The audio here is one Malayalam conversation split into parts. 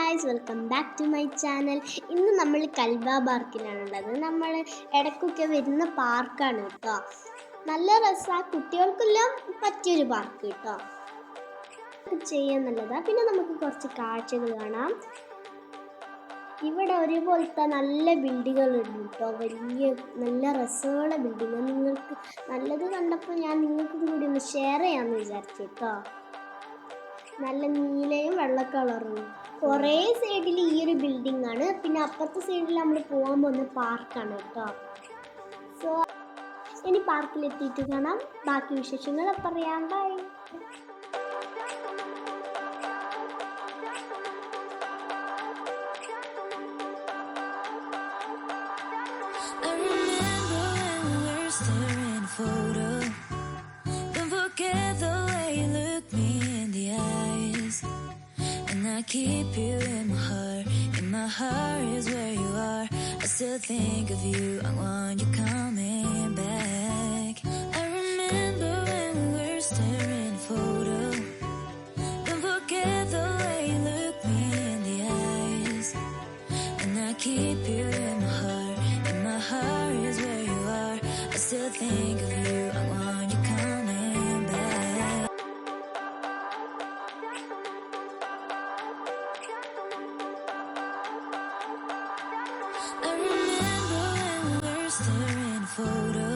Guys, welcome back to my channel. ഇന്ന് നമ്മൾ കൽബ പാർക്കിലാണുള്ളത്. നമ്മൾ ഇടയ്ക്കൊക്കെ വരുന്ന പാർക്കാണ് കേട്ടോ. നല്ല രസമാണ്, കുട്ടികൾക്കെല്ലാം പറ്റിയൊരു പാർക്ക് കേട്ടോ. ചെയ്യാൻ നല്ലതാണ്. പിന്നെ നമുക്ക് കുറച്ച് കാഴ്ചകൾ കാണാം. ഇവിടെ ഒരുപോലത്തെ നല്ല ബിൽഡിങ്ങുകളുണ്ട് കേട്ടോ. വലിയ നല്ല രസമുള്ള ബിൽഡിങ്. നിങ്ങൾക്ക് നല്ലത് കണ്ടപ്പോൾ ഞാൻ നിങ്ങൾക്കും കൂടി ഒന്ന് ഷെയർ ചെയ്യാമെന്ന് വിചാരിച്ചു കേട്ടോ. നല്ല നീലയും വെള്ള കളറും. കുറേ സൈഡിൽ ഈ ഒരു ബിൽഡിംഗ് ആണ്. പിന്നെ അപ്പുറത്തെ സൈഡിൽ നമ്മൾ പോകാൻ പോകുന്ന പാർക്കാണ് കേട്ടോ. സോ ഇനി പാർക്കിലെത്തിയിട്ട് കാണാം. ബാക്കി വിശേഷങ്ങൾ പറയാം. By. I keep you in my heart is where you are. I still think of you, I want you coming back. I remember when we were staring photo. Don't forget the way you look me in the eyes. And I keep you in my heart is where you are. I still think of you, I want you coming back. I remember when we were staring photo.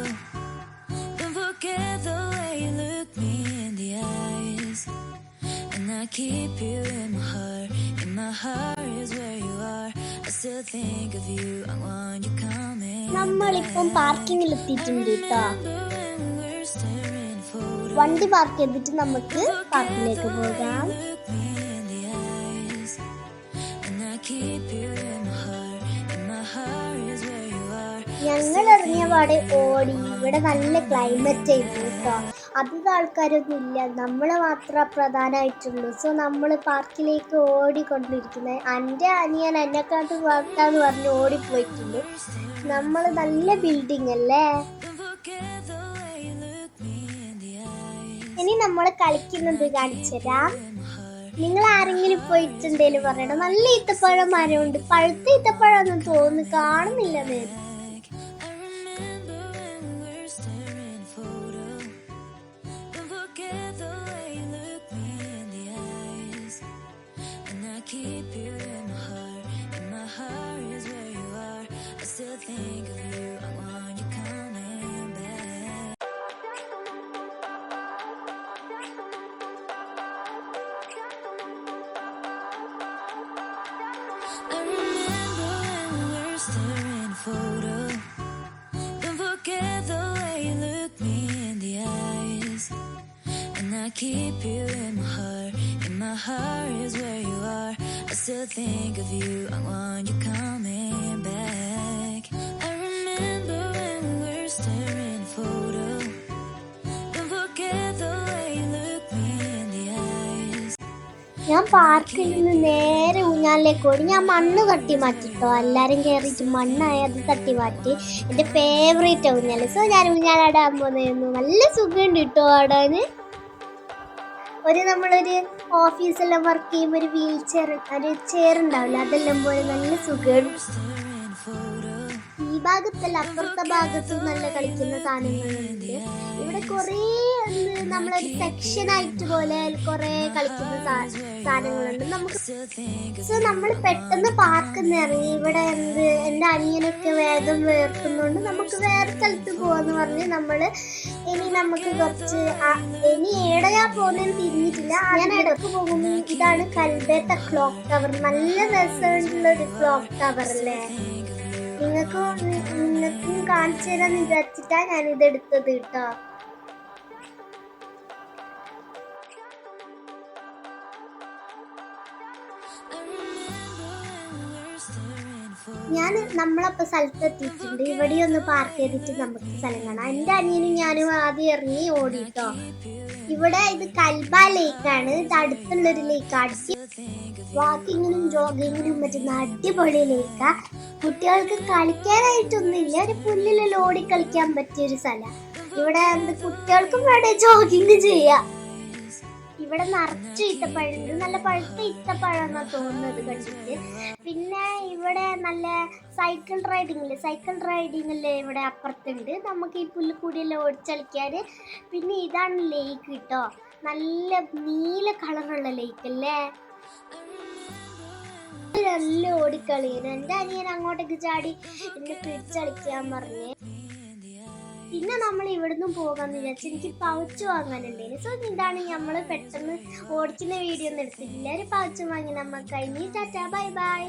Don't forget the way you look me in the eyes. And I keep you in my heart is where you are. I still think of you, I want you coming. നമ്മളിപ്പം പാർക്കിങ്ങിൽ എത്തിയിട്ടുണ്ട് കേട്ടോ. വണ്ടി പാർക്ക് ചെയ്തിട്ട് നമുക്ക് പാർക്കിലേക്ക് പോകാം. ഞങ്ങൾ ഇറങ്ങിയ പാടെ ഓടി. ഇവിടെ നല്ല ക്ലൈമറ്റ് ആയിരുന്നു കേട്ടോ. അധികം ആൾക്കാരൊന്നും ഇല്ല, നമ്മളെ മാത്രമേ പ്രധാനമായിട്ടുള്ളൂ. സോ നമ്മൾ പാർക്കിലേക്ക് ഓടിക്കൊണ്ടിരിക്കുന്നത്. എൻ്റെ അനിയൻ എന്നെക്കാട്ട് വളർത്താന്ന് പറഞ്ഞ് ഓടിപ്പോയിട്ടുണ്ട്. നമ്മൾ നല്ല ബിൽഡിംഗ് അല്ലേ. ഇനി നമ്മൾ കളിക്കുന്നത് കാണിച്ചു തരാം. നിങ്ങൾ ആരെങ്കിലും പോയിട്ടുണ്ടേലും പറയണം. നല്ല ഈത്തപ്പഴം മരമുണ്ട്. പഴുത്ത ഈത്തപ്പഴമൊന്നും തോന്നുന്നു, കാണുന്നില്ല നേരം. Keep you in my heart is where you are. I still think of you, I want you coming back. I remember when we were staring photo. Don't forget the way you look me in the eyes. And I keep you in my heart is where you are. I still think of you, I want you coming back. I remember when we were staring photo. Don't forget the way you look me in the eyes. ഞാൻ പാർക്കിൽ നിന്ന് നേരെ ഊഞ്ഞാലിലേക്ക് ഓടി. ഞാൻ മണ്ണ് തട്ടി മാറ്റിട്ടോ. എല്ലാവരും കയറിയിട്ട് മണ്ണായി അത് തട്ടി മാറ്റി. എൻ്റെ ഫേവറേറ്റ് ഊഞ്ഞാൽ. സോ ഞാൻ ഊഞ്ഞാലാടാൻ പോകുന്നതായിരുന്നു. നല്ല സുഖമുണ്ട് കേട്ടോ ആടാൻ. നമ്മളൊരു ഓഫീസെല്ലാം വർക്ക് ചെയ്യുമ്പോൾ ഒരു വീൽ ചെയർ, ഒരു ചെയർ ഉണ്ടാവില്ല, അതെല്ലാം പോലെ നല്ല സുഖമാണ്. ഈ ഭാഗത്തല്ല, അപ്പുറത്തെ ഭാഗത്തും നല്ല കളിക്കുന്ന സാധനങ്ങളുണ്ട്. ഇവിടെ കുറേ നമ്മളൊരു സെക്ഷനായിട്ട് പോലെ കുറേ കളിക്കുന്ന സാധനങ്ങളുണ്ട് നമുക്ക്. സോ നമ്മൾ പെട്ടെന്ന് പാർക്കിൽ നിന്ന് ഇറങ്ങി. ഇവിടെ എൻ്റെ അനിയനൊക്കെ വേഗം വേർക്കുന്നുണ്ട്. നമുക്ക് വേറെ സ്ഥലത്ത് പോകാന്ന് പറഞ്ഞ് ഇനി നമുക്ക് കുറച്ച് ഇനി ഏടയാ പോകുന്നതെന്ന് തിരിഞ്ഞിട്ടില്ല. ഞാൻ ഇടയ്ക്ക് പോകുമ്പോൾ ഇതാണ് കൽബേത്ത ക്ലോക്ക് ടവർ. നല്ല രസമുള്ളൊരു ക്ലോക്ക് ടവർ അല്ലേ. നിങ്ങൾക്കും കാണിച്ചു തരാന്ന് വിചാരിച്ചിട്ടാ ഞാനിത് എടുത്തത് കേട്ടോ. നമ്മളപ്പോൾ സ്ഥലത്തെത്തിയിട്ടുണ്ട്. ഇവിടെ ഒന്ന് പാർക്ക് ചെയ്തിട്ട് നമുക്ക് സ്ഥലം കാണാം. എൻ്റെ അനിയനും ഞാനും ആദ്യം ഇറങ്ങി ഓടിട്ടോ. ഇവിടെ ഇത് കൽബ ലേക്കാണ്. ഇത് അടുത്തുള്ളൊരു ലേക്ക്. വാക്കിങ്ങിനും ജോഗിങ്ങിനും പറ്റുന്ന അടിപൊളി ലേക്കാ. കുട്ടികൾക്ക് കളിക്കാനായിട്ടൊന്നുമില്ല, ഒരു പുല്ലിലെല്ലാം ഓടി കളിക്കാൻ പറ്റിയൊരു സ്ഥലം. ഇവിടെ കുട്ടികൾക്കും വേണേ ജോഗിങ് ചെയ്യാം. ഇവിടെ നിറച്ച് ഈത്തപ്പഴമുണ്ട്. നല്ല പഴുത്ത ഈത്തപ്പഴം എന്നാ തോന്നുന്നത് കണ്ടിട്ട്. പിന്നെ ഇവിടെ നല്ല സൈക്കിൾ റൈഡിങ്ങില്ലേ ഇവിടെ അപ്പുറത്തുണ്ട്. നമുക്ക് ഈ പുല്ലുകൂടിയെല്ലാം ഓടിച്ചളിക്കാൻ. പിന്നെ ഇതാണ് ലേക്ക് കേട്ടോ, നല്ല നീല കളറുള്ള ലേക്ക് അല്ലേ. നല്ല ഓടിക്കളിയാണ്. എൻ്റെ അനിയൻ അങ്ങോട്ടേക്ക് ചാടി എന്നെ പിടിച്ചളിക്കാൻ പറഞ്ഞ്. പിന്നെ നമ്മൾ ഇവിടുന്ന് പോകാന്ന് വിചാരിച്ചു. എനിക്ക് പൗച്ച് വാങ്ങാനുണ്ടേന്. സോ ഇതാണ് നമ്മൾ പെട്ടെന്ന് ഓടിക്കുന്ന വീഡിയോ ഒന്നും എടുത്തിട്ടില്ല. ഒരു പൗച്ച് വാങ്ങി നമ്മൾ കഴിഞ്ഞ്. Tata bye bye.